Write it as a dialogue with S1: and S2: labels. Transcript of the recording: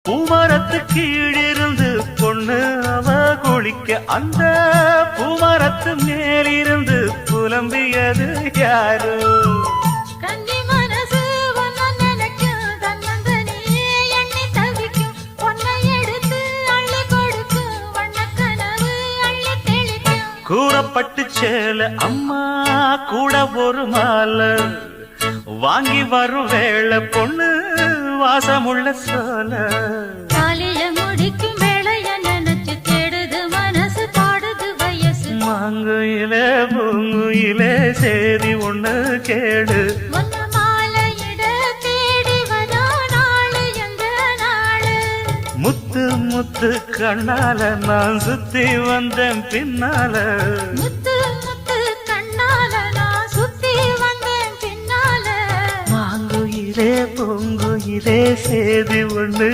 S1: பூமரத்து கீழிருந்து பொண்ணு அவ குளிக்க அந்த பூமரத்து மேலிருந்து புலம்பியது யாரு?
S2: கன்னி மனசு ஒன்ன நினைக்கும், தன்னந்தனியே எண்ணி தவிக்கும், பொன்னை எடுத்து அள்ளி கொடுக்கும், வண்ணக்கனவு அள்ளி தெளிக்கும்.
S1: கூறப்பட்டு சேல அம்மா கூட ஒரு மாலை வாங்கி வரும் வேளை பொண்ணு வாசமுள்ள சோல.
S2: காலைய முடிக்கும் வேளைய நினைச்சு தேடுது மனசு, பாடுது வயசு.
S1: மாங்குயிலே பூங்குயிலே சேதி ஒண்ணு கேடு,
S2: ஒன்ன மாலையிட தேடி வரா நாளு எங்க நாளு.
S1: முத்து முத்து கண்ணால நான் சுத்தி வந்தேன் பின்னால.
S2: முத்து முத்து கண்ணால நான் சுத்தி வந்தேன் பின்னால.
S1: மாங்குயிலே பூங்குயிலே சேதி ஒண்ணு